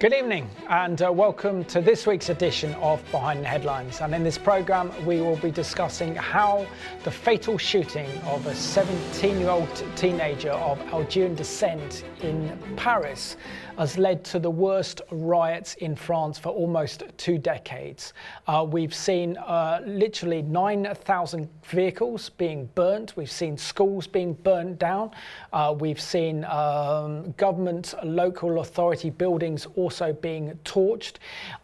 Good evening and welcome to this week's edition of Behind the Headlines, and in this programme we will be discussing how the fatal shooting of a 17-year-old teenager of Algerian descent in Paris has led to the worst riots in France for almost 2 decades. We've seen literally 9,000 vehicles being burnt, we've seen schools being burnt down, we've seen government, local authority buildings also being torched,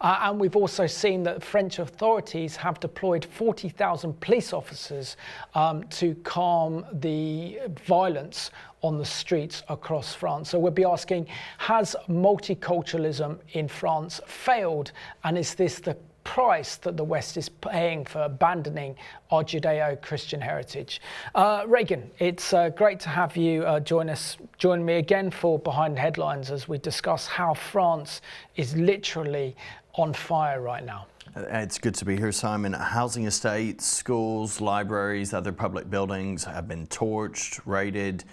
and we've also seen that French authorities have deployed 40,000 police officers to calm the violence on the streets across France. So we'll be asking, has multiculturalism in France failed, and is this the price that the West is paying for abandoning our Judeo-Christian heritage? Regan, it's great to have you join me again for Behind the Headlines as we discuss how France is literally on fire right now. It's good to be here, Simon. Housing estates, schools, libraries, other public buildings have been torched, raided.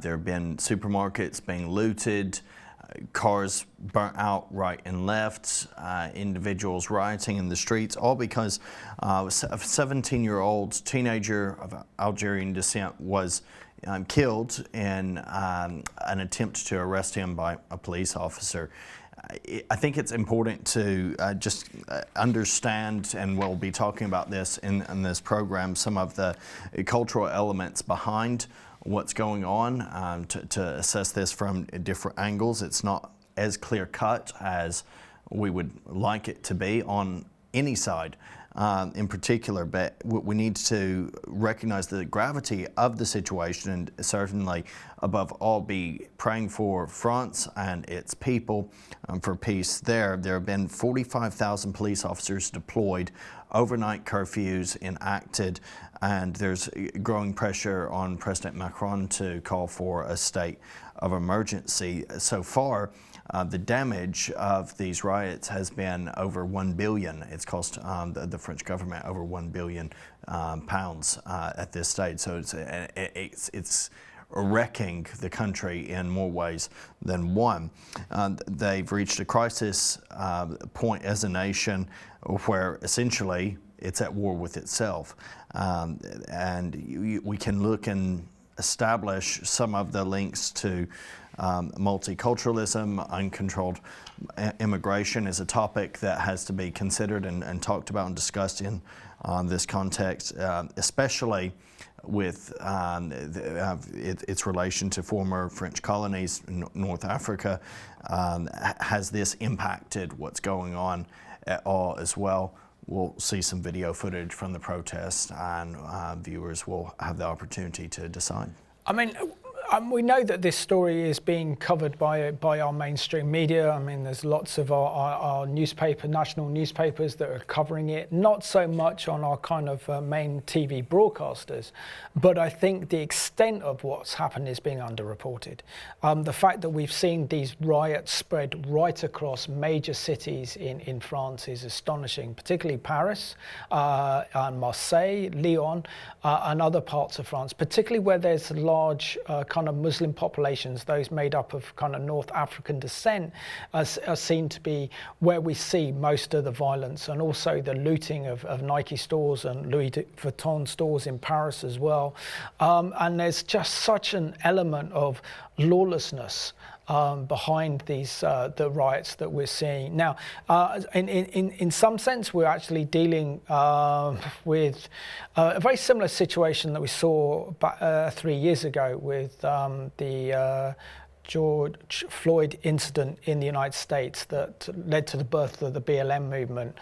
There have been supermarkets being looted, cars burnt out right and left, individuals rioting in the streets, all because a 17-year-old teenager of Algerian descent was killed in an attempt to arrest him by a police officer. I think it's important to just understand, and we'll be talking about this in this program, some of the cultural elements behind what's going on to assess this from different angles. It's not as clear cut as we would like it to be on any side in particular, but we need to recognize the gravity of the situation and certainly above all be praying for France and its people for peace there. There have been 45,000 police officers deployed, overnight curfews enacted, and there's growing pressure on President Macron to call for a state of emergency. So far, the damage of these riots has been over 1 billion. It's cost the French government over 1 billion pounds at this stage. So it's wrecking the country in more ways than one. They've reached a crisis point as a nation where essentially it's at war with itself. And we can look and establish some of the links to multi-culturalism. Uncontrolled immigration is a topic that has to be considered and talked about and discussed in this context, especially with its relation to former French colonies in North Africa. Has this impacted what's going on at all as well? We'll see some video footage from the protest, and viewers will have the opportunity to decide. I mean, we know that this story is being covered by our mainstream media. I mean, there's lots of our national newspapers that are covering it, not so much on our kind of main TV broadcasters, but I think the extent of what's happened is being underreported. The fact that we've seen these riots spread right across major cities in France is astonishing, particularly Paris, and Marseille, Lyon, and other parts of France, particularly where there's large kind of Muslim populations, those made up of kind of North African descent, are seen to be where we see most of the violence, and also the looting of Nike stores and Louis Vuitton stores in Paris as well. And there's just such an element of lawlessness behind these the riots that we're seeing now. In some sense, we're actually dealing with a very similar situation that we saw back 3 years ago with the George Floyd incident in the United States that led to the birth of the BLM movement,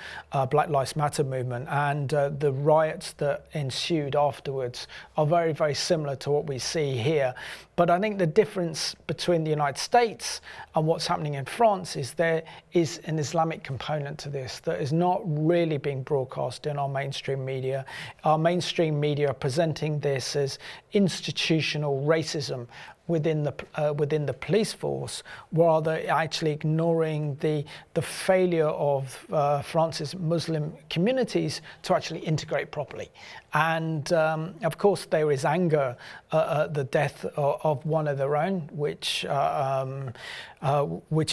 Black Lives Matter movement, and the riots that ensued afterwards are very, very similar to what we see here. But I think the difference between the United States and what's happening in France is there is an Islamic component to this that is not really being broadcast in our mainstream media. Our mainstream media are presenting this as institutional racism, within the police force, rather actually ignoring the failure of France's Muslim communities to actually integrate properly. And of course, there is anger at the death of one of their own, which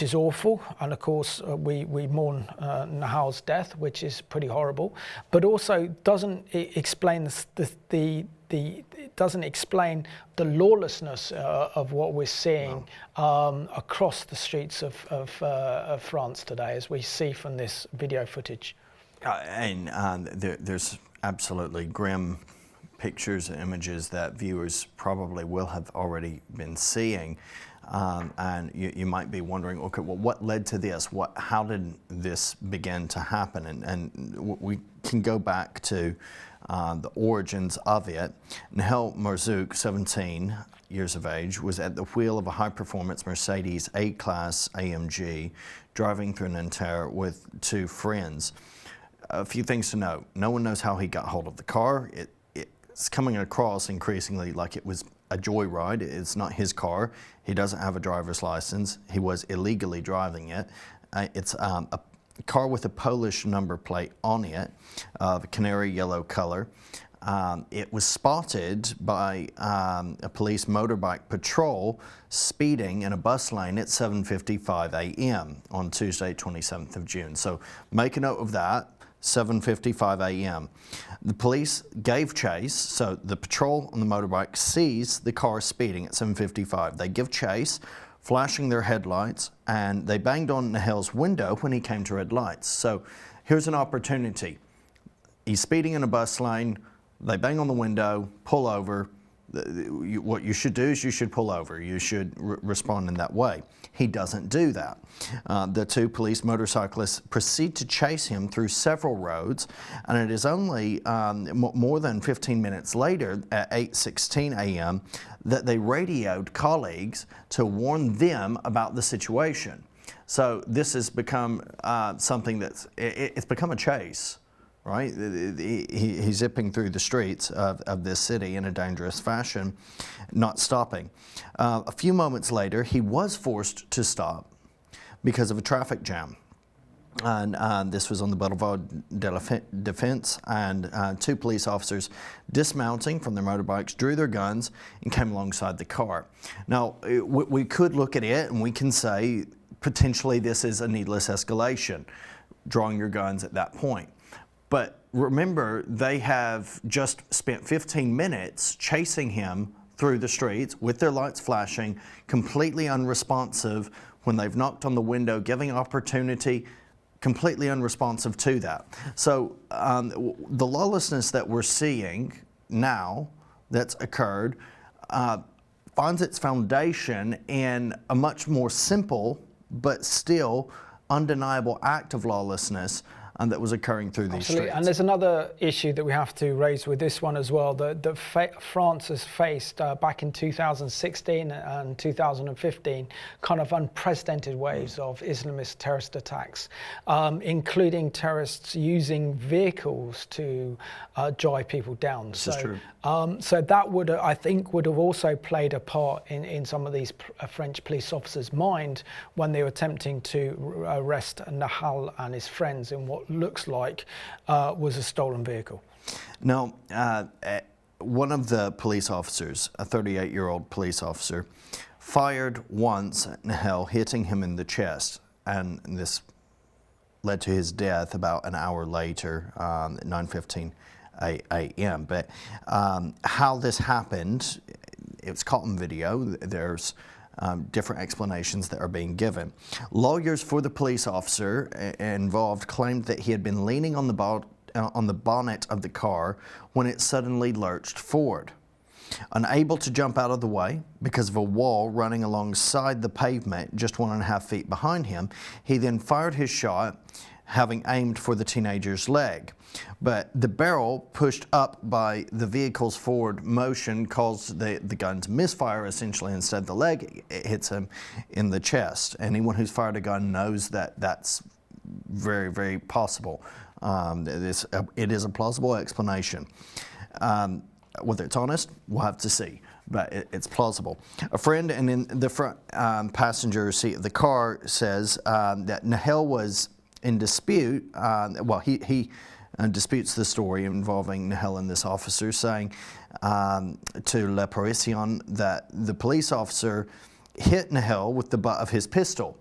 is awful. And of course, we mourn Nahel's death, which is pretty horrible, but also doesn't explain it doesn't explain the lawlessness of what we're seeing across the streets of France today, as we see from this video footage. There's absolutely grim pictures and images that viewers probably will have already been seeing. And you might be wondering, okay, well, what led to this? How did this begin to happen? And we can go back to the origins of it. Nahel Merzouk, 17 years of age, was at the wheel of a high-performance Mercedes A-Class AMG, driving through Nanterre with two friends. A few things to note. No one knows how he got hold of the car. It's coming across increasingly like it was a joyride. It's not his car. He doesn't have a driver's license. He was illegally driving it. It's a car with a Polish number plate on it, of canary yellow color. It was spotted by a police motorbike patrol speeding in a bus lane at 7:55 a.m. on Tuesday, 27th of June. So make a note of that. 7:55 a.m. The police gave chase, so the patrol on the motorbike sees the car speeding at 7:55. They give chase, flashing their headlights, and they banged on Nahel's window when he came to red lights. So here's an opportunity. He's speeding in a bus lane, they bang on the window, pull over. What you should do is you should pull over. You should respond in that way. He doesn't do that. The two police motorcyclists proceed to chase him through several roads, and it is only more than 15 minutes later, at 8:16 a.m., that they radioed colleagues to warn them about the situation. So this has become something it's become a chase. Right? He's zipping through the streets of this city in a dangerous fashion, not stopping. A few moments later, he was forced to stop because of a traffic jam. And this was on the Boulevard de la Défense, and two police officers dismounting from their motorbikes drew their guns and came alongside the car. Now, we could look at it and we can say potentially this is a needless escalation, drawing your guns at that point. But remember, they have just spent 15 minutes chasing him through the streets with their lights flashing, completely unresponsive when they've knocked on the window, giving opportunity, completely unresponsive to that. So the lawlessness that we're seeing now that's occurred finds its foundation in a much more simple but still undeniable act of lawlessness that was occurring through these streets. And there's another issue that we have to raise with this one as well, that France has faced back in 2016 and 2015 kind of unprecedented waves of Islamist terrorist attacks, including terrorists using vehicles to drive people down. This is true. So that would, I think, would have also played a part in some of these French police officers' mind when they were attempting to arrest Nahel and his friends in what looks like was a stolen vehicle. Now, one of the police officers, a 38-year-old police officer, fired once at Nahel, hitting him in the chest, and this led to his death about an hour later, at 9:15 a.m. But how this happened, it was caught on video. There's different explanations that are being given. Lawyers for the police officer involved claimed that he had been leaning on the bonnet of the car when it suddenly lurched forward. Unable to jump out of the way because of a wall running alongside the pavement just 1.5 feet behind him, he then fired his shot, having aimed for the teenager's leg. But the barrel, pushed up by the vehicle's forward motion, caused the gun to misfire. Essentially, instead the leg, it hits him in the chest. Anyone who's fired a gun knows that that's very, very possible. It is a plausible explanation. Whether it's honest, we'll have to see. but it's plausible. A friend and in the front passenger seat of the car says that Nahel was in dispute. He disputes the story involving Nahel and this officer, saying to Le Parisien that the police officer hit Nahel with the butt of his pistol.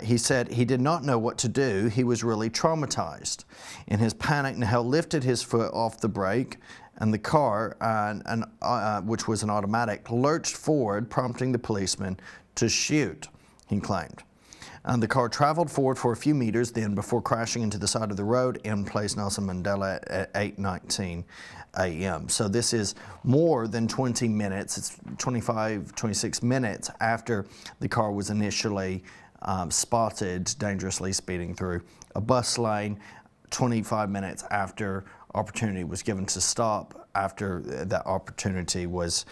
He said he did not know what to do. He was really traumatized. In his panic, Nahel lifted his foot off the brake, and the car, which was an automatic, lurched forward, prompting the policeman to shoot, he claimed. And the car traveled forward for a few meters then before crashing into the side of the road in Place Nelson Mandela at 8:19 a.m. So this is more than 20 minutes. It's 26 minutes after the car was initially spotted dangerously speeding through a bus lane, 25 minutes after opportunity was given to stop, after that opportunity was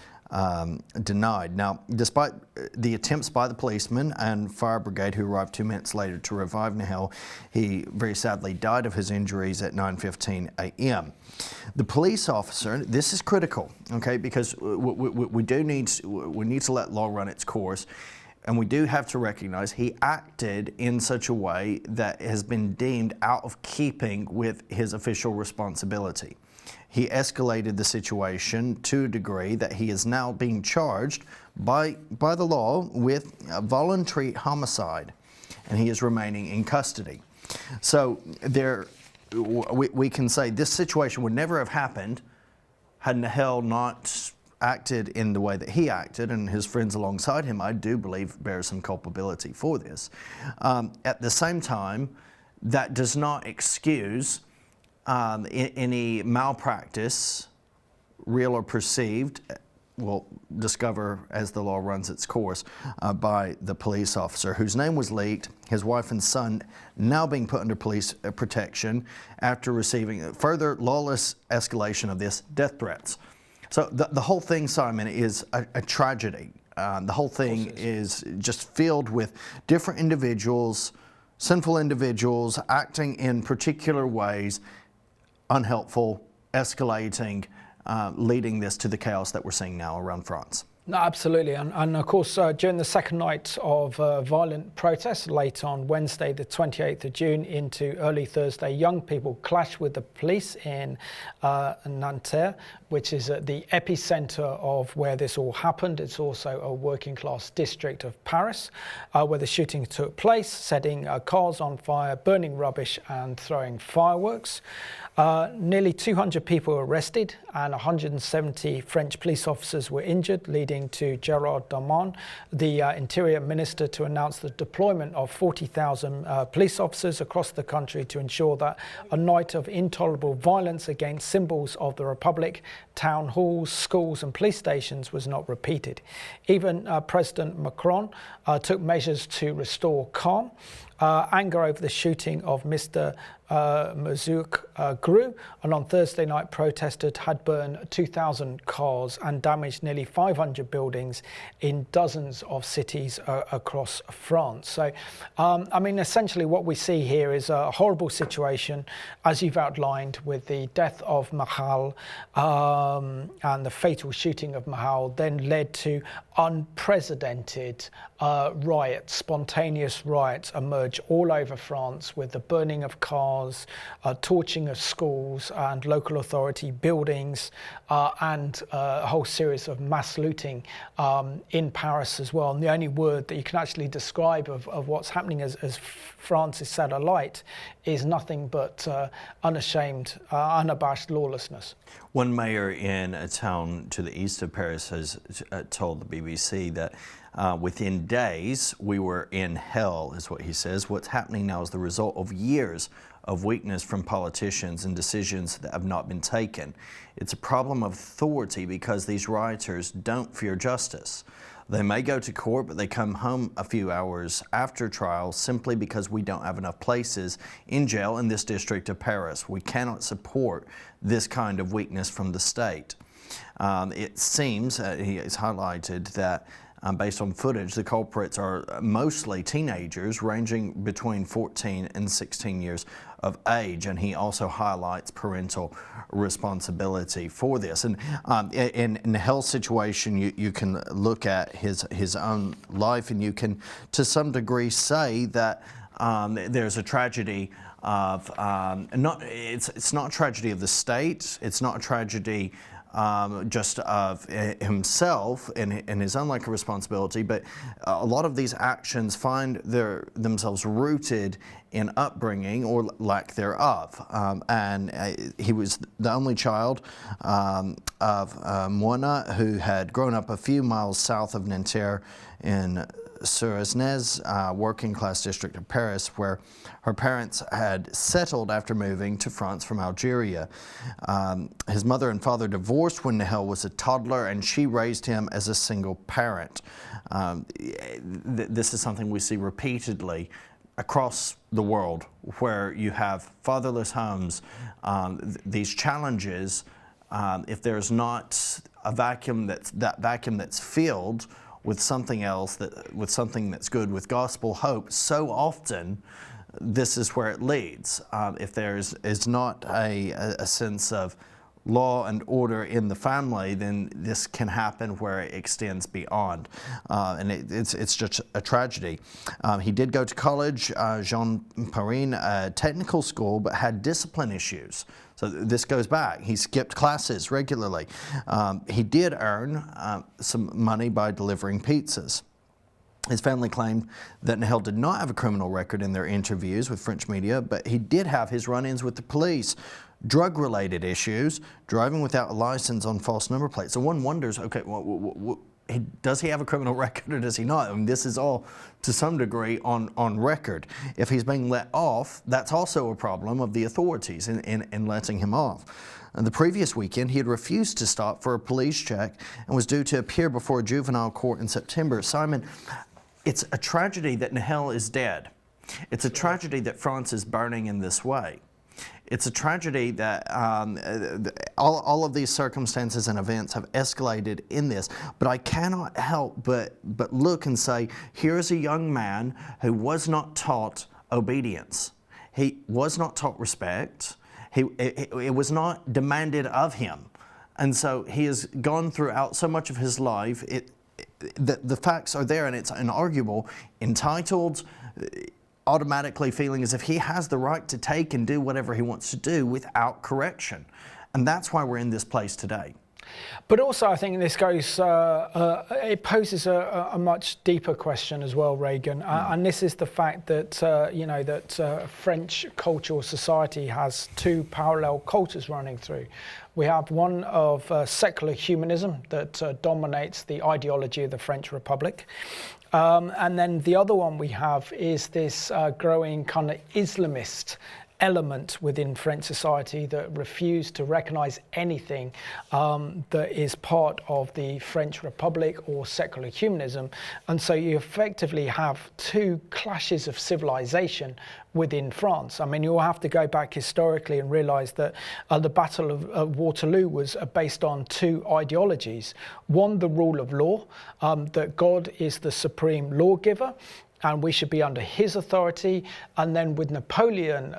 denied. Now, despite the attempts by the policeman and fire brigade who arrived 2 minutes later to revive Nahel, he very sadly died of his injuries at 9:15 a.m. The police officer, this is critical, okay, because we need to let law run its course. And we do have to recognize he acted in such a way that has been deemed out of keeping with his official responsibility. He escalated the situation to a degree that he is now being charged by the law with voluntary homicide, and he is remaining in custody. So we can say this situation would never have happened had Nahel not acted in the way that he acted, and his friends alongside him, I do believe, bear some culpability for this. At the same time, that does not excuse any malpractice, real or perceived, we'll discover as the law runs its course, by the police officer, whose name was leaked, his wife and son now being put under police protection after receiving further lawless escalation of this, death threats. So the whole thing, Simon, is a tragedy. The whole thing is just filled with different individuals, sinful individuals, acting in particular ways, unhelpful, escalating, leading this to the chaos that we're seeing now around France. No, absolutely. And of course, during the second night of violent protests, late on Wednesday, the 28th of June into early Thursday, young people clashed with the police in Nanterre, which is at the epicenter of where this all happened. It's also a working class district of Paris, where the shooting took place, setting cars on fire, burning rubbish and throwing fireworks. Nearly 200 people were arrested and 170 French police officers were injured, leading to Gérald Darmanin, the Interior Minister, to announce the deployment of 40,000 police officers across the country to ensure that a night of intolerable violence against symbols of the Republic, town halls, schools and police stations was not repeated. Even President Macron took measures to restore calm. Anger over the shooting of Mr. Merzouk grew, and on Thursday night protesters had burned 2,000 cars and damaged nearly 500 buildings in dozens of cities across France. So, I mean, essentially what we see here is a horrible situation, as you've outlined, with the death of Nahel and the fatal shooting of Nahel then led to unprecedented riots, spontaneous riots emerge all over France, with the burning of cars, torching of schools and local authority buildings, and a whole series of mass looting in Paris as well. And the only word that you can actually describe of what's happening as France is set alight is nothing but unashamed, unabashed lawlessness. One mayor in a town to the east of Paris has told the BBC that within days we were in hell, is what he says. What's happening now is the result of years of weakness from politicians and decisions that have not been taken. It's a problem of authority because these rioters don't fear justice. They may go to court, but they come home a few hours after trial simply because we don't have enough places in jail in this district of Paris. We cannot support this kind of weakness from the state. It seems, he has highlighted, that based on footage. The culprits are mostly teenagers ranging between 14 and 16 years of age, and he also highlights parental responsibility for this. And in Nahel's situation, you can look at his own life, and you can, to some degree, say that there's a tragedy of it's not a tragedy of the state. It's not a tragedy just of himself and his own lack of responsibility, but a lot of these actions find themselves rooted in upbringing or lack thereof. And he was the only child of Moina, who had grown up a few miles south of Nanterre in Suresnes, working class district of Paris, where her parents had settled after moving to France from Algeria. His mother and father divorced when Nahel was a toddler, and she raised him as a single parent. This is something we see repeatedly across the world, where you have fatherless homes. These challenges, if there's not a vacuum that's filled with something else, with something that's good, with gospel hope, so often this is where it leads. If there is not a sense of law and order in the family, then this can happen where it extends beyond, and it's just a tragedy. He did go to college, Jean Parin, a technical school, but had discipline issues. So this goes back. He skipped classes regularly. He did earn some money by delivering pizzas. His family claimed that Nahel did not have a criminal record in their interviews with French media, but he did have his run-ins with the police, drug-related issues, driving without a license on false number plates. So one wonders, okay, does he have a criminal record or does he not? I mean, this is all, to some degree, on record. If he's being let off, that's also a problem of the authorities in letting him off. And the previous weekend, he had refused to stop for a police check and was due to appear before a juvenile court in September. Simon, it's a tragedy that Nahel is dead. It's a tragedy that France is burning in this way. It's a tragedy that all of these circumstances and events have escalated in this. But I cannot help but look and say, here is a young man who was not taught obedience. He was not taught respect. It was not demanded of him. And so he has gone throughout so much of his life. The facts are there, and it's inarguable, entitled, automatically feeling as if he has the right to take and do whatever he wants to do without correction. And that's why we're in this place today. But also, I think this goes, it poses a much deeper question as well, Regan. And this is the fact that, French cultural society has two parallel cultures running through. We have one of secular humanism that dominates the ideology of the French Republic. And then the other one we have is this growing kind of Islamist element within French society that refuse to recognize anything that is part of the French Republic or secular humanism. And so you effectively have two clashes of civilization within France. I mean, you'll have to go back historically and realize that the Battle of Waterloo was based on two ideologies. One, the rule of law, that God is the supreme lawgiver, and we should be under his authority. And then with Napoleon,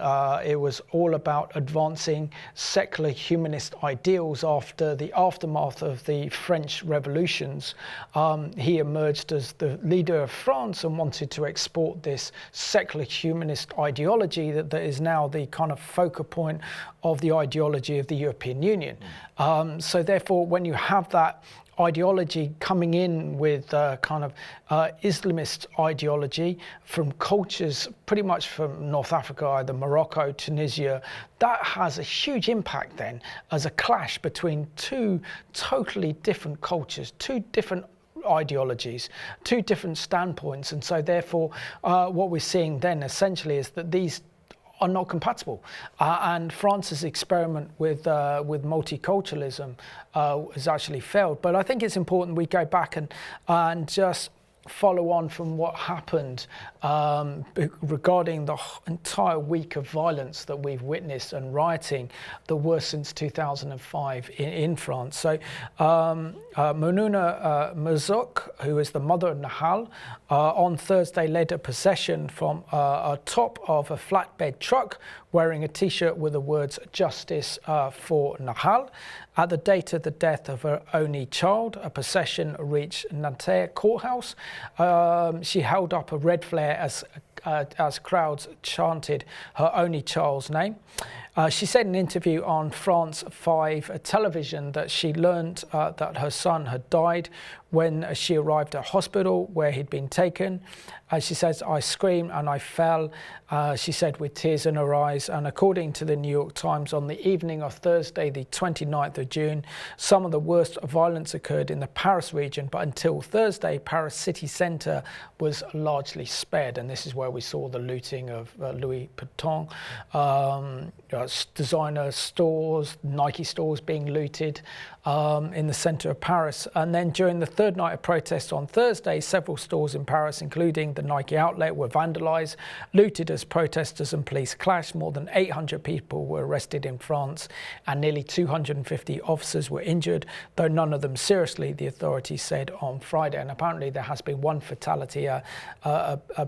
it was all about advancing secular humanist ideals after the aftermath of the French revolutions. He emerged as the leader of France and wanted to export this secular humanist ideology that is now the kind of focal point of the ideology of the European Union. So therefore, when you have that ideology coming in with kind of Islamist ideology from cultures pretty much from North Africa, either Morocco, Tunisia, that has a huge impact then as a clash between two totally different cultures, two different ideologies, two different standpoints. And so therefore what we're seeing then essentially is that these are not compatible. And France's experiment with multi-culturalism has actually failed. But I think it's important we go back and just follow on from what happened regarding the entire week of violence that we've witnessed and rioting, the worst since 2005 in France. So Nahel Merzouk, who is the mother of Nahel, on Thursday led a procession from atop of a flatbed truck wearing a T-shirt with the words "Justice for Nahel." At the date of the death of her only child, a procession reached Nanterre courthouse. She held up a red flare as crowds chanted her only child's name. She said in an interview on France 5 television that she learned that her son had died when she arrived at hospital where he'd been taken. She says, "I screamed and I fell," she said with tears in her eyes. And according to the New York Times, on the evening of Thursday, the 29th of June, some of the worst violence occurred in the Paris region, but until Thursday, Paris city centre was largely spared. And this is where we saw the looting of Louis Vuitton, designer stores, Nike stores being looted in the centre of Paris. And then during the third night of protests on Thursday, several stores in Paris, including the Nike outlet, were vandalised, looted as protesters and police clashed. More than 800 people were arrested in France and nearly 250 officers were injured, though none of them seriously, the authorities said on Friday. And apparently there has been one fatality. A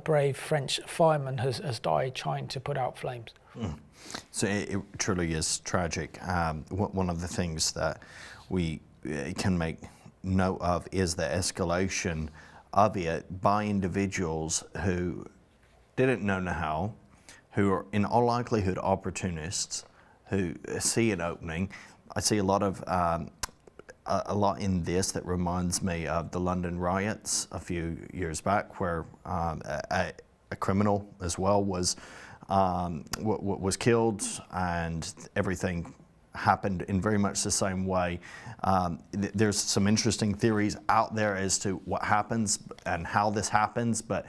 brave French fireman has died trying to put out flames. So it truly is tragic. One of the things that we can make note of is the escalation of it by individuals who didn't know Nahel, who are in all likelihood opportunists, who see an opening. I see a lot in this that reminds me of the London riots a few years back, where a criminal as well was killed, and everything happened in very much the same way. There's some interesting theories out there as to what happens and how this happens, but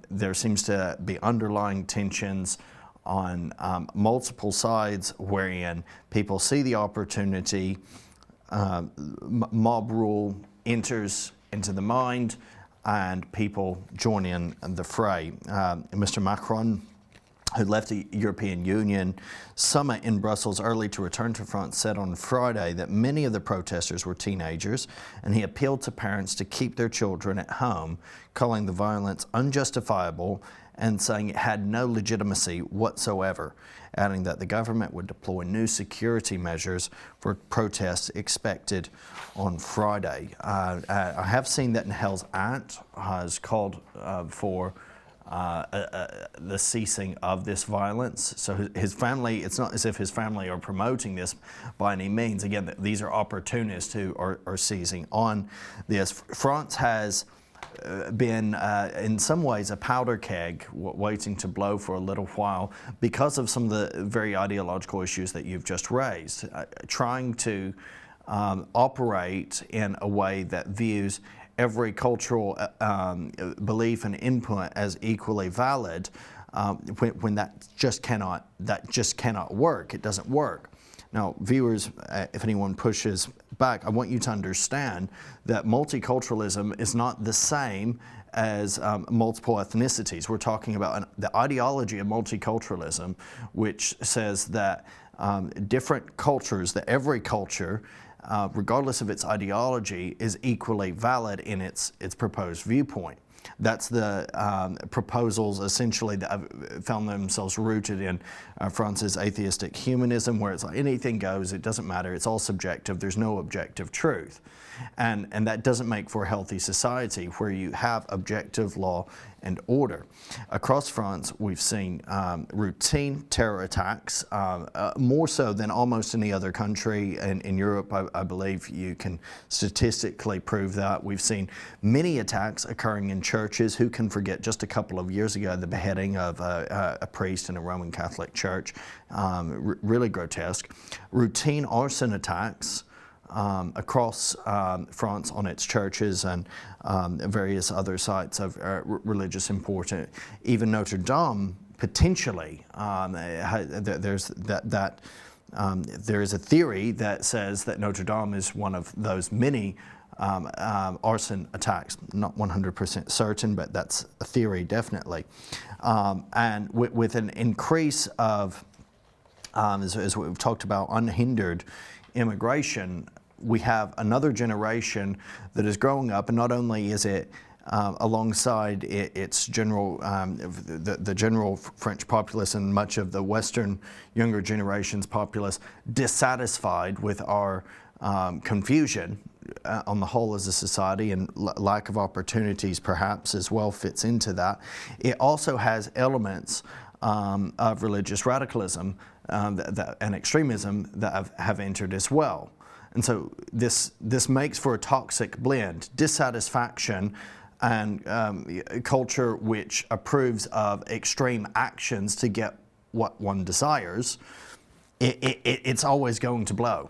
there seems to be underlying tensions on multiple sides wherein people see the opportunity, mob rule enters into the mind, and people join in the fray. Mr. Macron, who left the European Union summit in Brussels early to return to France, said on Friday that many of the protesters were teenagers, and he appealed to parents to keep their children at home, calling the violence unjustifiable and saying it had no legitimacy whatsoever, adding that the government would deploy new security measures for protests expected on Friday. I have seen that Nahel's aunt has called for the ceasing of this violence. So his family, it's not as if his family are promoting this by any means. Again, these are opportunists who are seizing on this. France has been in some ways a powder keg waiting to blow for a little while because of some of the very ideological issues that you've just raised, trying to operate in a way that views every cultural belief and input as equally valid, when that just cannot work. It doesn't work. Now, viewers, if anyone pushes back, I want you to understand that multiculturalism is not the same as multiple ethnicities. We're talking about the ideology of multiculturalism, which says that different cultures, that every culture, regardless of its ideology, is equally valid in its proposed viewpoint. That's the proposals essentially that have found themselves rooted in France's atheistic humanism, where it's like anything goes, it doesn't matter, it's all subjective, there's no objective truth. And that doesn't make for a healthy society where you have objective law and order. Across France, we've seen routine terror attacks, more so than almost any other country in Europe. I believe you can statistically prove that. We've seen many attacks occurring in churches. Who can forget just a couple of years ago the beheading of a priest in a Roman Catholic church? Really grotesque. Routine arson attacks across France on its churches and various other sites of religious importance. Even Notre Dame, potentially, there is a theory that says that Notre Dame is one of those many arson attacks. Not 100% certain, but that's a theory definitely. And with an increase of, as we've talked about, unhindered immigration, we have another generation that is growing up, and not only is it alongside its general, the general French populace and much of the Western younger generation's populace dissatisfied with our confusion on the whole as a society, and lack of opportunities perhaps as well fits into that. It also has elements of religious radicalism and extremism that have entered as well. And so this makes for a toxic blend: dissatisfaction and culture which approves of extreme actions to get what one desires. It's always going to blow.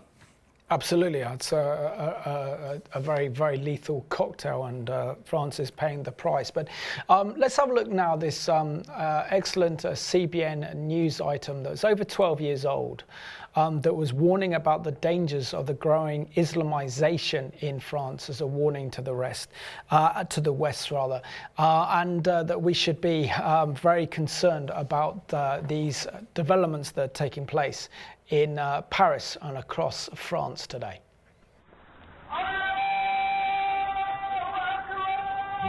Absolutely, it's a very, very lethal cocktail, and France is paying the price. But let's have a look now at this excellent CBN news item that's over 12 years old, that was warning about the dangers of the growing Islamization in France as a warning to the West, and that we should be very concerned about these developments that are taking place in Paris and across France today.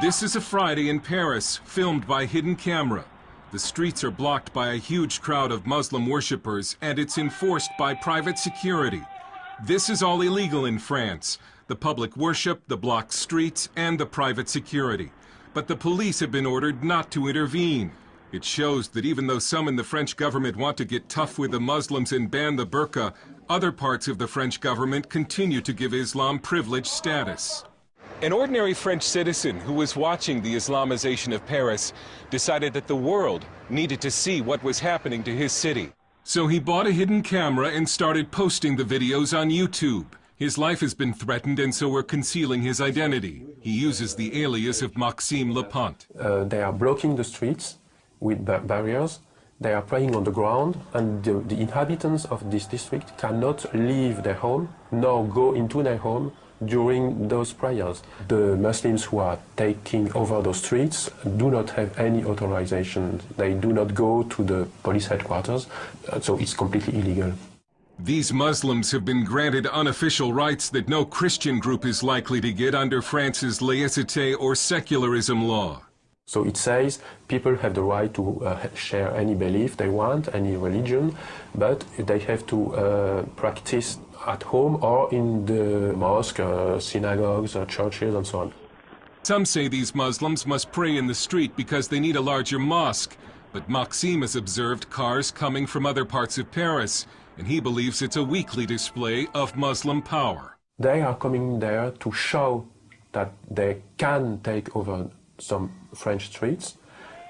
This is a Friday in Paris, filmed by hidden camera. The streets are blocked by a huge crowd of Muslim worshippers, and it's enforced by private security. This is all illegal in France: the public worship, the blocked streets, and the private security. But the police have been ordered not to intervene. It shows that even though some in the French government want to get tough with the Muslims and ban the burqa, other parts of the French government continue to give Islam privileged status. An ordinary French citizen who was watching the Islamization of Paris decided that the world needed to see what was happening to his city. So he bought a hidden camera and started posting the videos on YouTube. His life has been threatened, and so we're concealing his identity. He uses the alias of Maxime Lepant. They are blocking the streets with barriers. They are praying on the ground, and the inhabitants of this district cannot leave their home nor go into their home during those prayers. The Muslims who are taking over those streets do not have any authorization. They do not go to the police headquarters, so it's completely illegal. These Muslims have been granted unofficial rights that no Christian group is likely to get under France's laïcité or secularism law. So it says people have the right to share any belief they want, any religion, but they have to practice at home or in the mosque, synagogues, churches, and so on. Some say these Muslims must pray in the street because they need a larger mosque, but Maxime has observed cars coming from other parts of Paris, and he believes it's a weekly display of Muslim power. They are coming there to show that they can take over some French streets,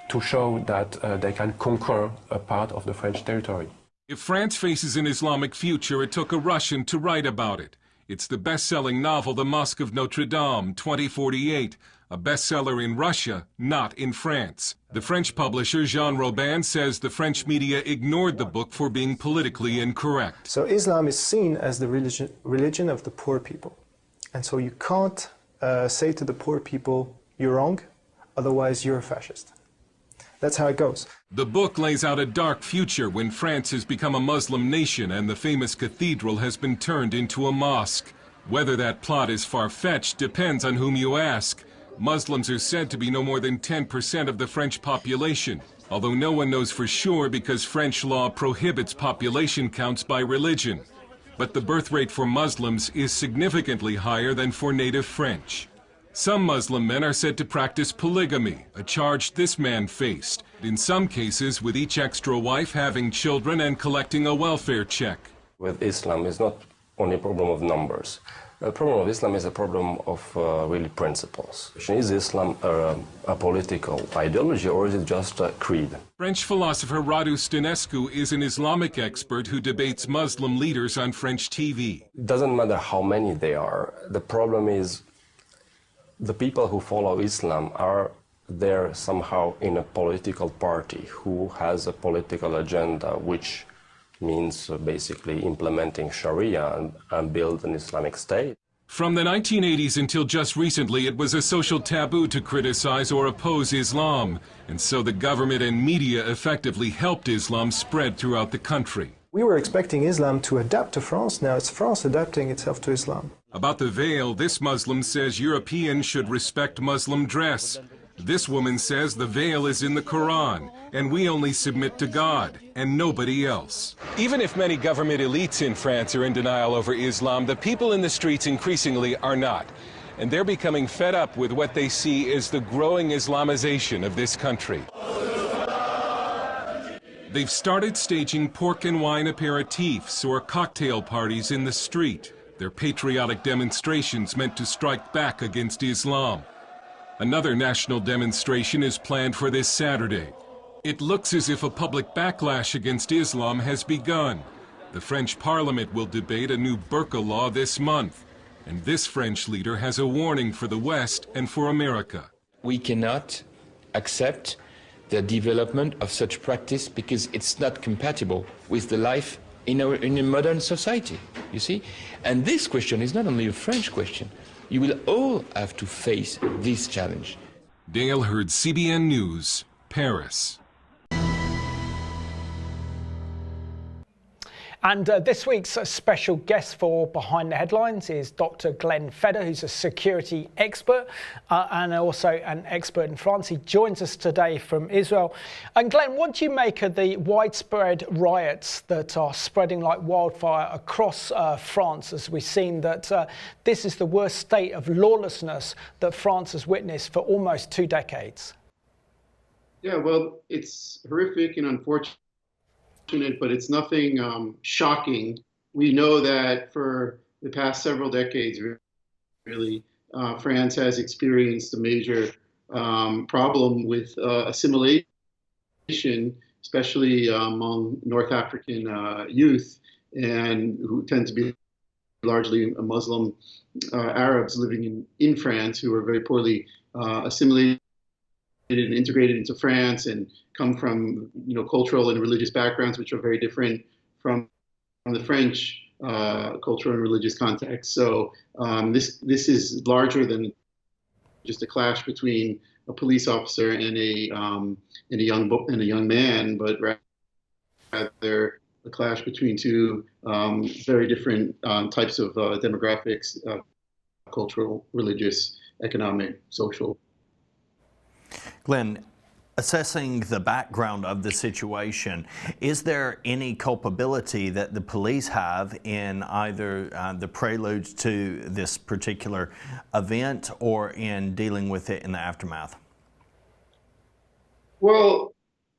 to show that they can conquer a part of the French territory. If France faces an Islamic future, it took a Russian to write about it. It's the best-selling novel The Mosque of Notre Dame, 2048, a bestseller in Russia, not in France. The French publisher Jean Robin says the French media ignored the book for being politically incorrect. So Islam is seen as the religion of the poor people. And so you can't say to the poor people, you're wrong, otherwise you're a fascist. That's how it goes. The book lays out a dark future when France has become a Muslim nation and the famous cathedral has been turned into a mosque. Whether that plot is far-fetched depends on whom you ask. Muslims are said to be no more than 10% of the French population, although no one knows for sure because French law prohibits population counts by religion. But the birth rate for Muslims is significantly higher than for native French. Some Muslim men are said to practice polygamy, a charge this man faced, in some cases with each extra wife having children and collecting a welfare check. With Islam, it's not only a problem of numbers. The problem of Islam is a problem of really principles. Is Islam a political ideology, or is it just a creed? French philosopher Radu Stănescu is an Islamic expert who debates Muslim leaders on French TV. It doesn't matter how many they are. The problem is the people who follow Islam are there somehow in a political party who has a political agenda, which means basically implementing Sharia and build an Islamic state. From the 1980s until just recently, it was a social taboo to criticize or oppose Islam, and so the government and media effectively helped Islam spread throughout the country. We were expecting Islam to adapt to France. Now it's France adapting itself to Islam. About the veil, this Muslim says Europeans should respect Muslim dress. This woman says the veil is in the Quran, and we only submit to God and nobody else. Even if many government elites in France are in denial over Islam, the people in the streets increasingly are not. And they're becoming fed up with what they see as the growing Islamization of this country. They've started staging pork and wine aperitifs or cocktail parties in the street. They're patriotic demonstrations meant to strike back against Islam. Another national demonstration is planned for this Saturday. It looks as if a public backlash against Islam has begun. The French Parliament will debate a new burqa law this month. And this French leader has a warning for the West and for America. We cannot accept the development of such practice because it's not compatible with the life in a modern society, you see? And this question is not only a French question. You will all have to face this challenge. Dale Hurd, CBN News, Paris. And this week's special guest for Behind the Headlines is Dr. Glenn Fedder, who's a security expert and also an expert in France. He joins us today from Israel. And Glenn, what do you make of the widespread riots that are spreading like wildfire across France, as we've seen that this is the worst state of lawlessness that France has witnessed for almost 2 decades? Yeah, well, it's horrific and unfortunate, but it's nothing shocking. We know that for the past several decades, really, France has experienced a major problem with assimilation, especially among North African youth, and who tend to be largely Muslim Arabs living in France, who are very poorly assimilated and integrated into France and come from cultural and religious backgrounds which are very different from the French cultural and religious context. So this is larger than just a clash between a police officer and a young man, but rather a clash between two very different types of demographics, cultural, religious, economic, social. Glenn, assessing the background of the situation, is there any culpability that the police have in either the prelude to this particular event or in dealing with it in the aftermath? Well,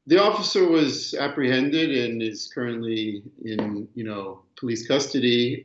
the officer was apprehended and is currently in, police custody.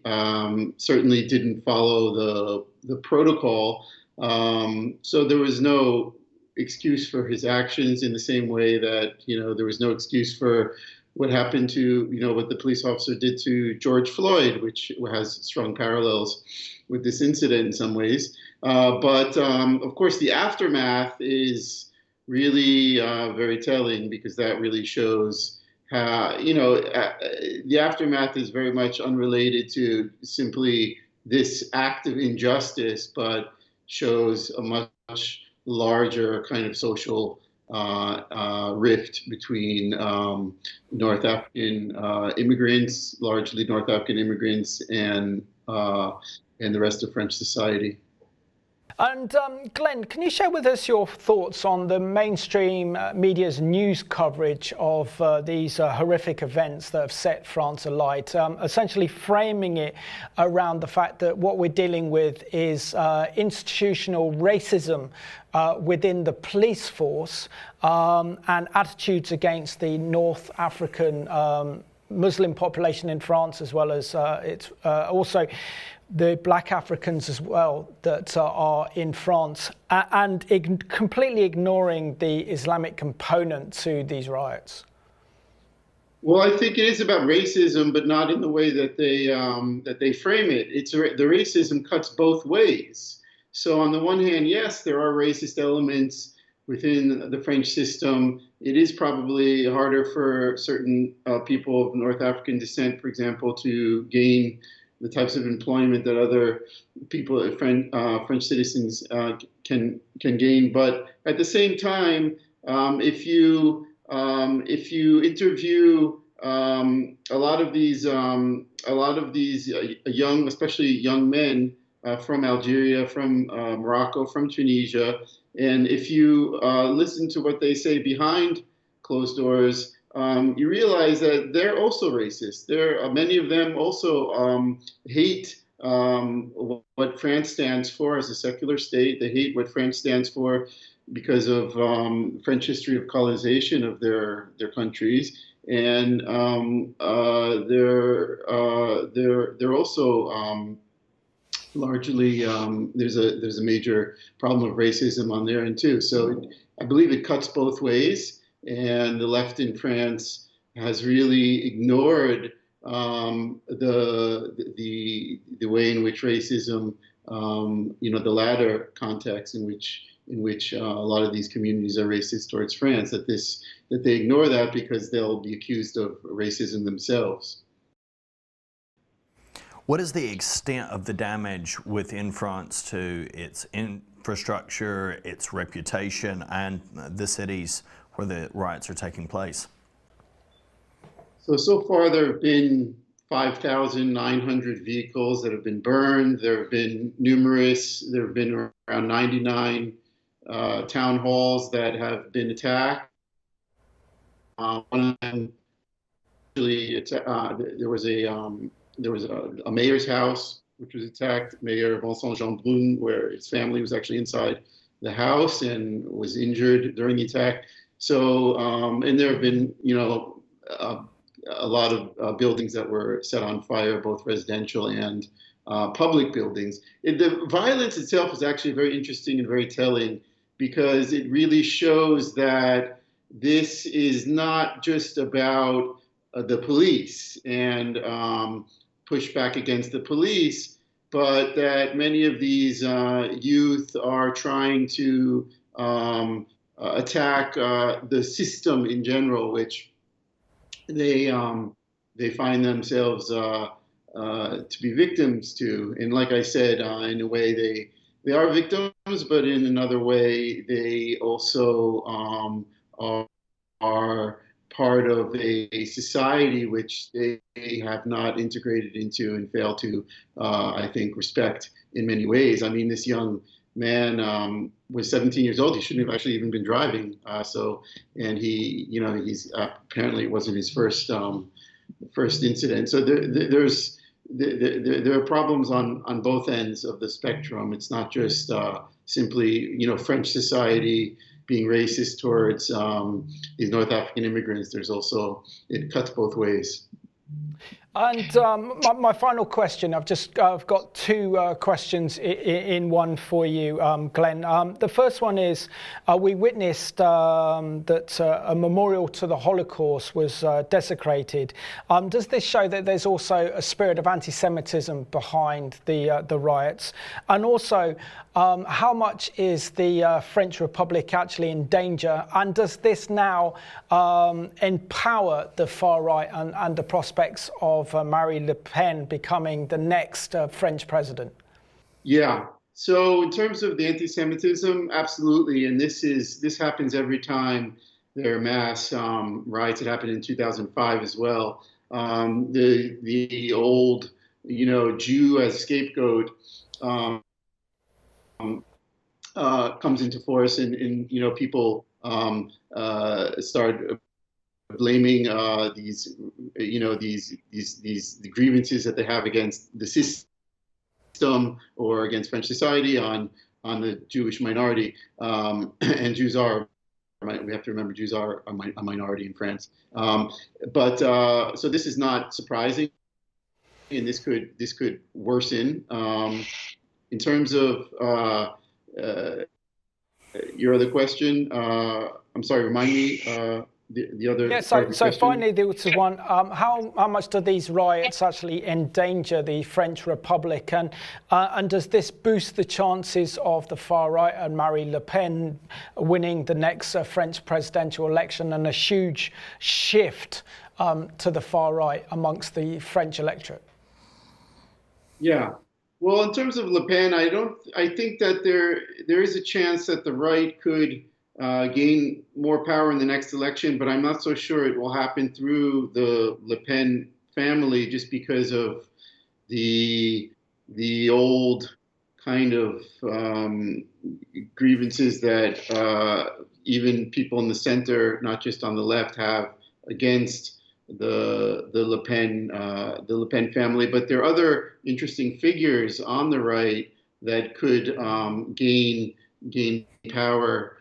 Certainly didn't follow the protocol, so there was no excuse for his actions in the same way that, there was no excuse for what happened to, what the police officer did to George Floyd, which has strong parallels with this incident in some ways. But of course, the aftermath is really very telling, because that really shows how, the aftermath is very much unrelated to simply this act of injustice, but shows a much larger kind of social rift between North African immigrants, largely North African immigrants, and the rest of French society. And Glenn, can you share with us your thoughts on the mainstream media's news coverage of these horrific events that have set France alight, essentially framing it around the fact that what we're dealing with is institutional racism within the police force and attitudes against the North African Muslim population in France, as well as it's also the black Africans as well that are in France, and completely ignoring the Islamic component to these riots? Well, I think it is about racism, but not in the way that they frame it. The racism cuts both ways. So on the one hand, yes, there are racist elements within the French system. It is probably harder for certain people of North African descent, for example, to gain the types of employment that other people, French citizens, can gain. But at the same time, if you interview a lot of these young, especially young men from Algeria, from Morocco, from Tunisia, and if you listen to what they say behind closed doors, you realize that they're also racist. Many of them also hate what France stands for as a secular state. They hate what France stands for because of French history of colonization of their countries, and they're also largely there's a major problem of racism on their end too. So I believe it cuts both ways, and the left in France has really ignored the way in which racism, the latter context in which a lot of these communities are racist towards France, that they ignore that because they'll be accused of racism themselves. What is the extent of the damage within France to its infrastructure, its reputation, and the cities where the riots are taking place? So far there have been 5,900 vehicles that have been burned. There have been around 99 town halls that have been attacked. One of them, actually, there was a mayor's house which was attacked, Mayor Vincent Jeanbrun, where his family was actually inside the house and was injured during the attack. So, and there have been, a lot of buildings that were set on fire, both residential and public buildings. The violence itself is actually very interesting and very telling, because it really shows that this is not just about the police and push back against the police, but that many of these youth are trying to attack the system in general, which they find themselves to be victims to. And like I said, in a way they are victims, but in another way they also are part of a society which they have not integrated into and fail to, I think, respect in many ways. I mean, this young man was 17 years old. He shouldn't have actually even been driving. And he's apparently it wasn't his first incident. So there are problems on both ends of the spectrum. It's not just simply French society being racist towards these North African immigrants. There's also, it cuts both ways. And my final question, I've got two questions in one for you, Glenn. The first one is, we witnessed that a memorial to the Holocaust was desecrated. Does this show that there's also a spirit of anti-Semitism behind the riots? And also, how much is the French Republic actually in danger? And does this now empower the far right and the prospects of Marine Le Pen becoming the next French president? Yeah. So in terms of the anti-Semitism, absolutely. And this happens every time there are mass riots. It happened in 2005 as well. The old, Jew as scapegoat comes into force, and people start blaming these grievances that they have against the system or against French society on the Jewish minority. And Jews are, we have to remember, Jews are a minority in France. So this is not surprising, and this could worsen. In terms of your other question, I'm sorry, remind me. The other so finally there was one, how much do these riots actually endanger the French Republic, and does this boost the chances of the far right and Marine Le Pen winning the next French presidential election, and a huge shift to the far right amongst the French electorate? Well, I think the French electorate is very much divided. I think Yeah. Well, in terms of Le Pen, I think that there is a chance that the right could gain more power in the next election, but I'm not so sure it will happen through the Le Pen family, just because of the old kind of grievances that even people in the center, not just on the left, have against the Le Pen family. But there are other interesting figures on the right that could gain power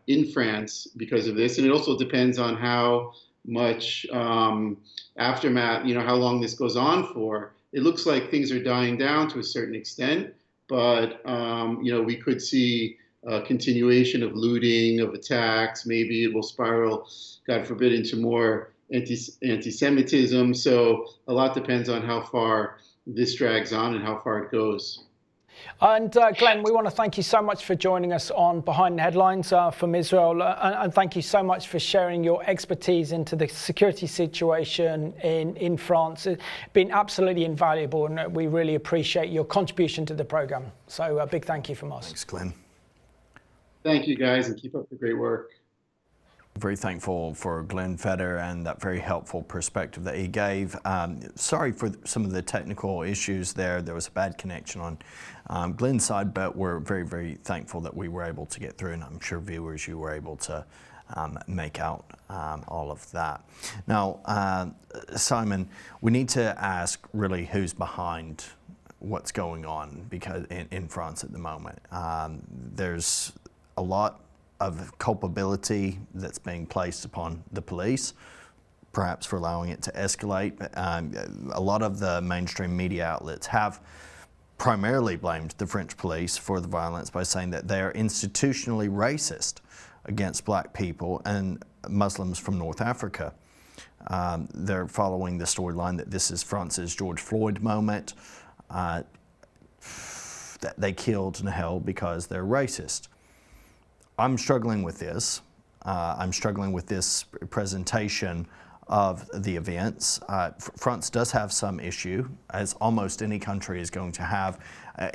in France because of this, and it also depends on how much aftermath, how long this goes on for. It looks like things are dying down to a certain extent, but we could see a continuation of looting, of attacks. Maybe it will spiral, God forbid, into more anti-Semitism. So a lot depends on how far this drags on and how far it goes. And Glenn, we want to thank you so much for joining us on Behind the Headlines from Israel, and thank you so much for sharing your expertise into the security situation in France. It's been absolutely invaluable, and we really appreciate your contribution to the program. So a big thank you from us. Thanks, Glenn. Thank you, guys, and keep up the great work. Very thankful for Glenn Feder and that very helpful perspective that he gave. Sorry for some of the technical issues there. There was a bad connection on Glenn's side, but we're very, very thankful that we were able to get through, and I'm sure viewers, you were able to make out all of that. Now, Simon, we need to ask really who's behind what's going on because in France at the moment. There's a lot of culpability that's being placed upon the police, perhaps for allowing it to escalate. A lot of the mainstream media outlets have primarily blamed the French police for the violence by saying that they are institutionally racist against black people and Muslims from North Africa. They're following the storyline that this is France's George Floyd moment, that they killed Nahel because they're racist. I'm struggling with this. I'm struggling with this presentation of the events. France does have some issue, as almost any country is going to have.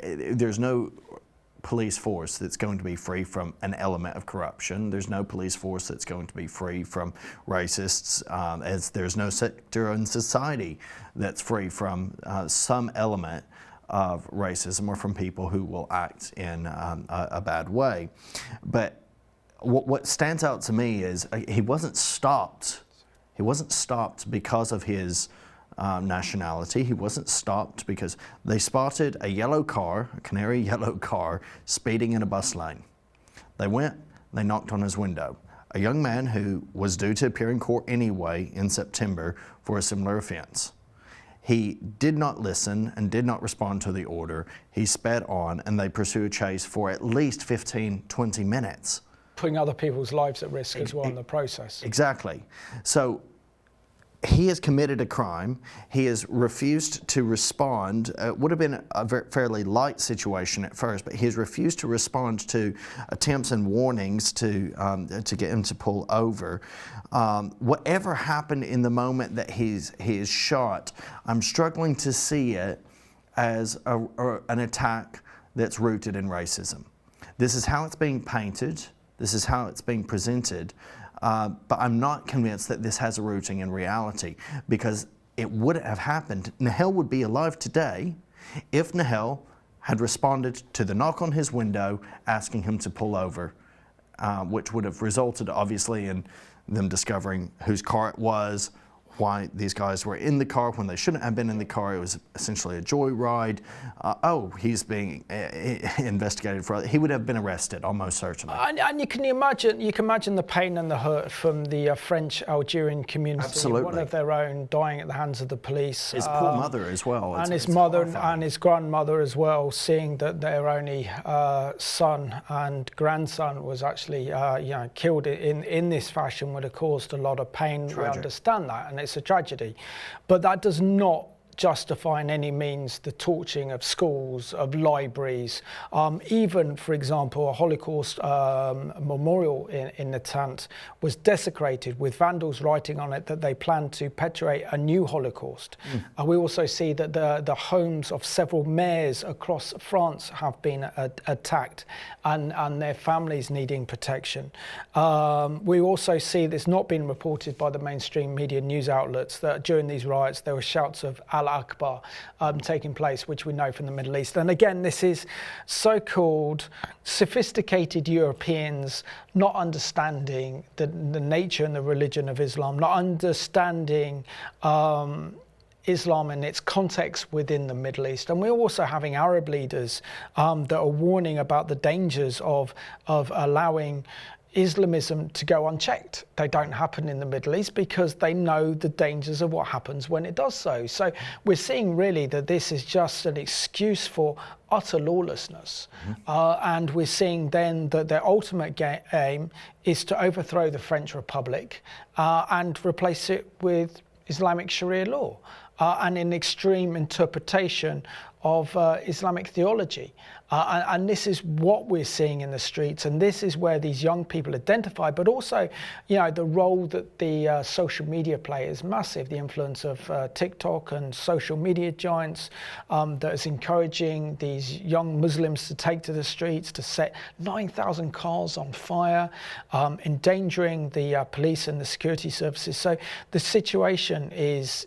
There's no police force that's going to be free from an element of corruption. There's no police force that's going to be free from racists, as there's no sector in society that's free from some element of racism or from people who will act in a bad way. But what stands out to me is he wasn't stopped. He wasn't stopped because of his nationality. He wasn't stopped because they spotted a yellow car, a canary yellow car, speeding in a bus lane. They went, they knocked on his window. A young man who was due to appear in court anyway in September for a similar offense. He did not listen and did not respond to the order. He sped on and they pursued a chase for at least 15, 20 minutes. Putting other people's lives at risk as well in the process. Exactly. So he has committed a crime. He has refused to respond. It would have been a fairly light situation at first, but he has refused to respond to attempts and warnings to get him to pull over. Whatever happened in the moment that he is shot, I'm struggling to see it as an attack that's rooted in racism. This is how it's being painted. This is how it's being presented. But I'm not convinced that this has a rooting in reality, because it wouldn't have happened. Nahel would be alive today if Nahel had responded to the knock on his window asking him to pull over, which would have resulted obviously in them discovering whose car it was, why these guys were in the car when they shouldn't have been in the car. It was essentially a joyride. He's being investigated for. He would have been arrested almost certainly. And you can imagine the pain and the hurt from the French Algerian community. Absolutely. One of their own dying at the hands of the police. His poor mother as well. And his mother and his grandmother as well, seeing that their only son and grandson was actually killed in this fashion would have caused a lot of pain. Tragic. We understand that, and it's a tragedy. But that does not justify in any means the torching of schools, of libraries, even, for example, a Holocaust memorial in Natanz was desecrated with vandals writing on it that they planned to perpetuate a new Holocaust. We also see that the homes of several mayors across France have been attacked and their families needing protection. We also see this not being reported by the mainstream media news outlets that during these riots there were shouts of Allah Akbar taking place, which we know from the Middle East. And again, this is so-called sophisticated Europeans not understanding the nature and the religion of Islam, not understanding Islam and its context within the Middle East. And we're also having Arab leaders that are warning about the dangers of allowing Islamism to go unchecked. They don't happen in the Middle East because they know the dangers of what happens when it does so. So we're seeing really that this is just an excuse for utter lawlessness. And we're seeing then that their ultimate aim is to overthrow the French Republic and replace it with Islamic Sharia law and an extreme interpretation of Islamic theology. And this is what we're seeing in the streets, and this is where these young people identify, but also, you know, the role that the social media play is massive. The influence of TikTok and social media giants that is encouraging these young Muslims to take to the streets, to set 9,000 cars on fire, endangering the police and the security services. So the situation is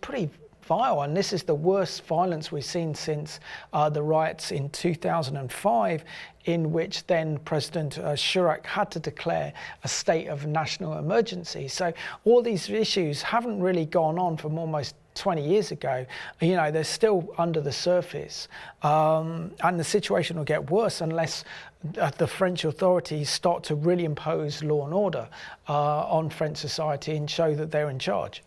pretty vile, and this is the worst violence we've seen since the riots in 2005, in which then President Chirac had to declare a state of national emergency. So all these issues haven't really gone on from almost 20 years ago. You know, they're still under the surface, and the situation will get worse unless the French authorities start to really impose law and order on French society and show that they're in charge.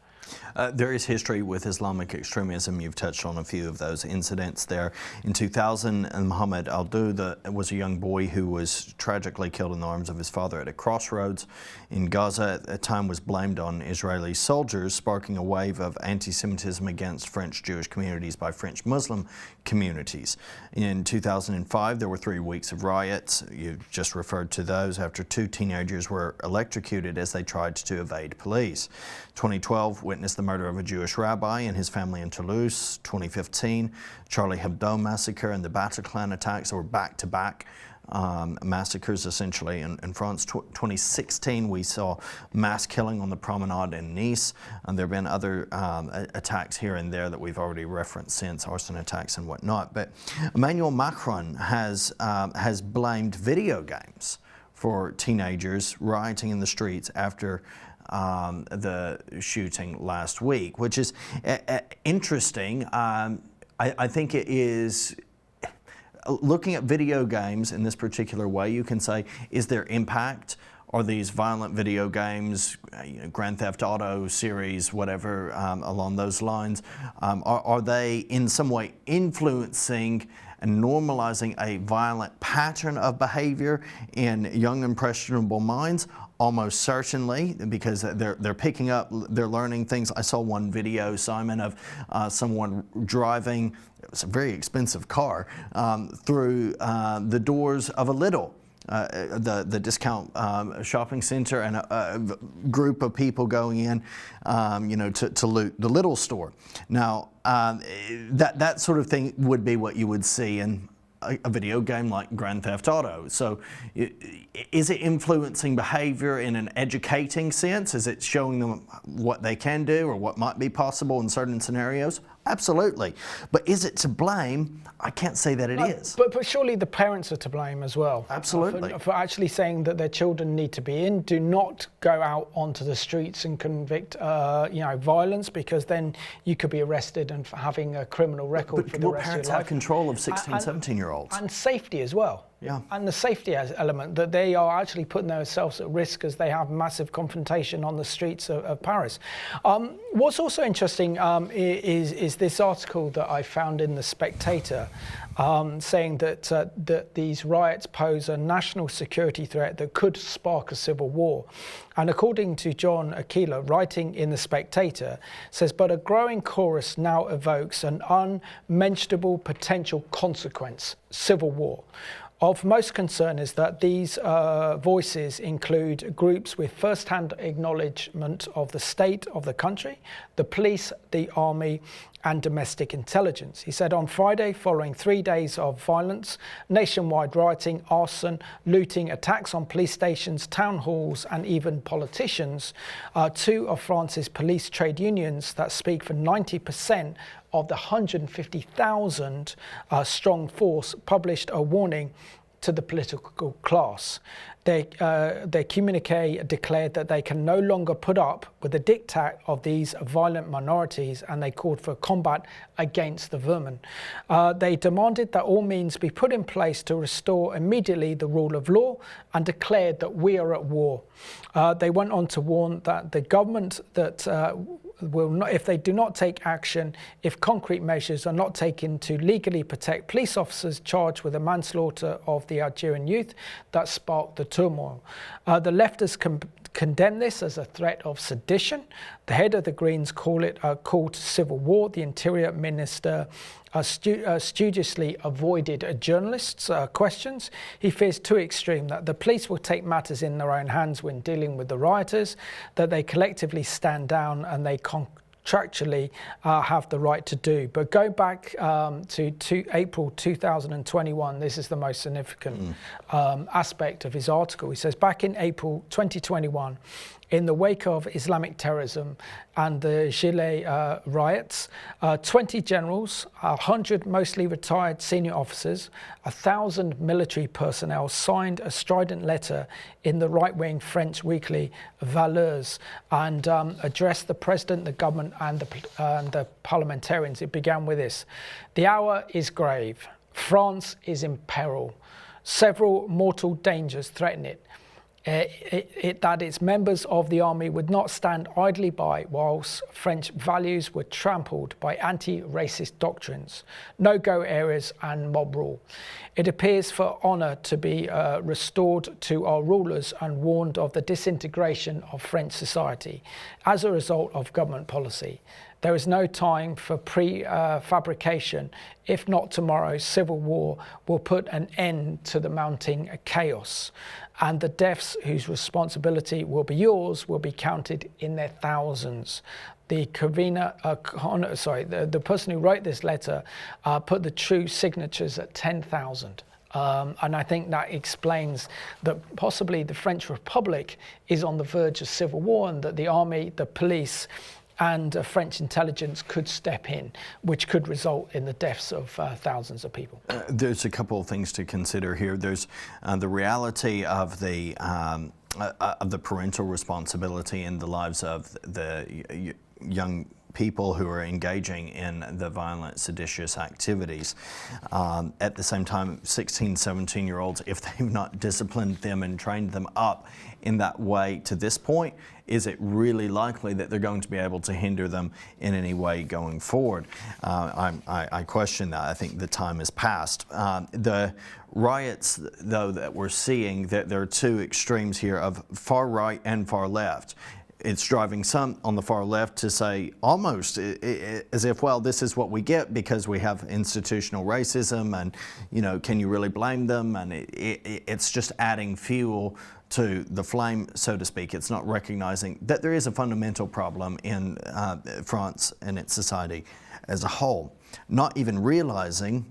There is history with Islamic extremism. You've touched on a few of those incidents there. In 2000, Mohammed al-Dawd was a young boy who was tragically killed in the arms of his father at a crossroads in Gaza. At the time was blamed on Israeli soldiers, sparking a wave of anti-Semitism against French Jewish communities by French Muslim communities. In 2005, there were 3 weeks of riots. You just referred to those after 2 teenagers were electrocuted as they tried to evade police. 2012 witnessed the murder of a Jewish rabbi and his family in Toulouse. 2015, Charlie Hebdo massacre and the Bataclan attacks were back-to-back massacres essentially in France. 2016, we saw mass killing on the promenade in Nice, and there have been other attacks here and there that we've already referenced since, arson attacks and whatnot. But Emmanuel Macron has blamed video games for teenagers rioting in the streets after the shooting last week, which is interesting. I think it is, looking at video games in this particular way, you can say, is there impact? Are these violent video games, Grand Theft Auto series, whatever, along those lines, are they in some way influencing and normalizing a violent pattern of behavior in young impressionable minds? Almost certainly, because they're picking up, they're learning things. I saw one video, Simon, of someone driving, it was a very expensive car, through the doors of a Lidl, the discount shopping center, and a group of people going in, to loot the Lidl store. Now, that sort of thing would be what you would see in a video game like Grand Theft Auto. So is it influencing behavior in an educating sense? Is it showing them what they can do or what might be possible in certain scenarios? Absolutely. But is it to blame? I can't say that it is. But surely the parents are to blame as well. Absolutely. For actually saying that their children need to be in. Do not go out onto the streets and convict violence, because then you could be arrested and having a criminal record for the rest of your life. Parents have control of 16, 17-year-olds. And safety as well. and the safety element, that they are actually putting themselves at risk as they have massive confrontation on the streets of Paris. What's also interesting is this article that I found in The Spectator, saying that these riots pose a national security threat that could spark a civil war. And according to John Aquila, writing in The Spectator, says, but a growing chorus now evokes an unmentionable potential consequence, civil war. Of most concern is that these voices include groups with first-hand acknowledgement of the state of the country, the police, the army, and domestic intelligence. He said on Friday, following 3 days of violence, nationwide rioting, arson, looting, attacks on police stations, town halls, and even politicians, two of France's police trade unions that speak for 90% of the 150,000 strong force published a warning to the political class. Their communique declared that they can no longer put up with the diktat of these violent minorities, and they called for combat against the vermin. They demanded that all means be put in place to restore immediately the rule of law, and declared that we are at war. They went on to warn that the government that will not, if they do not take action, if concrete measures are not taken to legally protect police officers charged with the manslaughter of the Algerian youth that sparked the turmoil. The leftists condemn this as a threat of sedition. The head of the Greens call it a call to civil war. The Interior Minister studiously avoided journalists' questions. He fears too extreme, that the police will take matters in their own hands when dealing with the rioters, that they collectively stand down and they contractually have the right to do. But go back to April 2021. This is the most significant aspect of his article. He says, back in April 2021, in the wake of Islamic terrorism and the Gilets riots, 20 generals, 100 mostly retired senior officers, 1,000 military personnel signed a strident letter in the right-wing French weekly Valeurs and addressed the president, the government, and the parliamentarians. It began with this: "The hour is grave. France is in peril. Several mortal dangers threaten it. That its members of the army would not stand idly by whilst French values were trampled by anti-racist doctrines, no-go areas and mob rule. It appears for honour to be restored to our rulers and warned of the disintegration of French society as a result of government policy. There is no time for prefabrication. If not tomorrow, civil war will put an end to the mounting chaos, and the deaths whose responsibility will be yours will be counted in their thousands." The the person who wrote this letter put the true signatures at 10,000. And I think that explains that possibly the French Republic is on the verge of civil war, and that the army, the police, and French intelligence could step in, which could result in the deaths of thousands of people. There's a couple of things to consider here. There's the reality of the parental responsibility in the lives of the young people who are engaging in the violent, seditious activities. At the same time, 16, 17-year-olds, if they've not disciplined them and trained them up in that way to this point, is it really likely that they're going to be able to hinder them in any way going forward? I question that. I think the time has passed. The riots, though, that we're seeing, that there are two extremes here of far right and far left. It's driving some on the far left to say almost as if, well, this is what we get because we have institutional racism, and, you know, can you really blame them? And it's just adding fuel to the flame, so to speak. It's not recognizing that there is a fundamental problem in France and its society as a whole. Not even realizing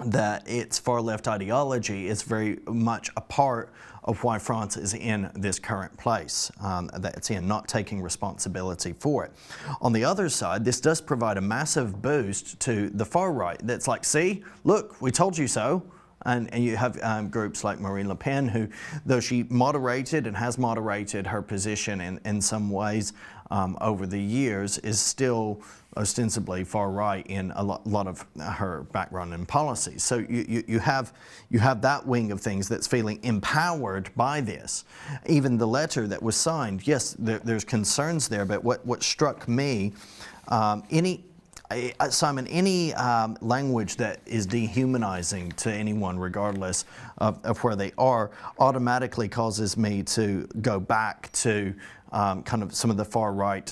that its far left ideology is very much a part of why France is in this current place that it's in, not taking responsibility for it. On the other side, this does provide a massive boost to the far right. That's like, see, look, we told you so. And you have groups like Marine Le Pen, who, though she moderated and has moderated her position in some ways, over the years is still ostensibly far right in a lot of her background and policy. So you have that wing of things that's feeling empowered by this. Even the letter that was signed, yes, there's concerns there, but what struck me, Simon, any language that is dehumanizing to anyone, regardless of where they are, automatically causes me to go back to kind of some of the far right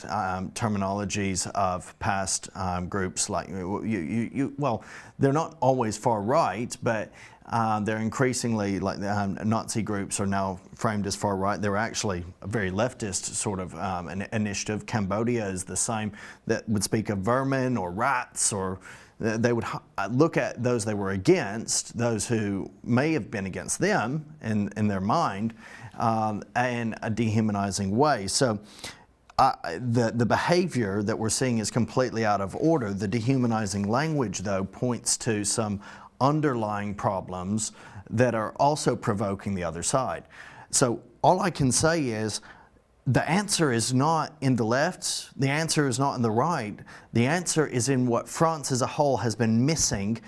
terminologies of past groups. Like well, they're not always far right, but they're increasingly, like Nazi groups are now framed as far right. They're actually a very leftist sort of an initiative. Cambodia is the same, that would speak of vermin or rats, or they would look at those they were against, those who may have been against them in their mind, in a dehumanizing way. So the behavior that we're seeing is completely out of order. The dehumanizing language, though, points to some underlying problems that are also provoking the other side. So all I can say is the answer is not in the left, the answer is not in the right, the answer is in what France as a whole has been missing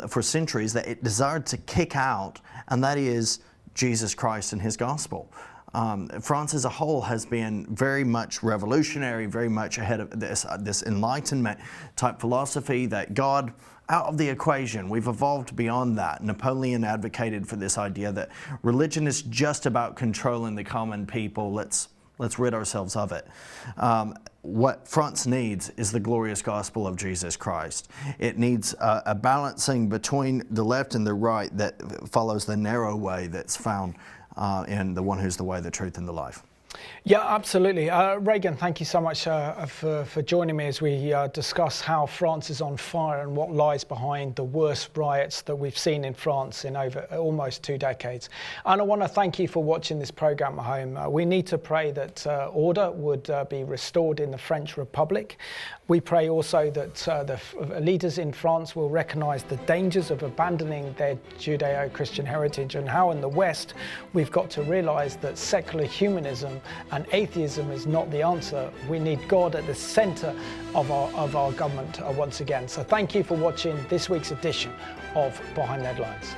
for centuries, that it desired to kick out, and that is Jesus Christ and his gospel. France as a whole has been very much revolutionary, very much ahead of this Enlightenment type philosophy that God out of the equation. We've evolved beyond that. Napoleon advocated for this idea that religion is just about controlling the common people. Let's rid ourselves of it. What France needs is the glorious gospel of Jesus Christ. It needs a balancing between the left and the right that follows the narrow way that's found in the one who's the way, the truth, and the life. Yeah, absolutely. Regan, thank you so much for joining me as we discuss how France is on fire and what lies behind the worst riots that we've seen in France in over almost 2 decades. And I want to thank you for watching this program at home. We need to pray that order would be restored in the French Republic. We pray also that the leaders in France will recognize the dangers of abandoning their Judeo-Christian heritage, and how in the West we've got to realize that secular humanism and atheism is not the answer. We need God at the center of our government once again. So thank you for watching this week's edition of Behind the Headlines.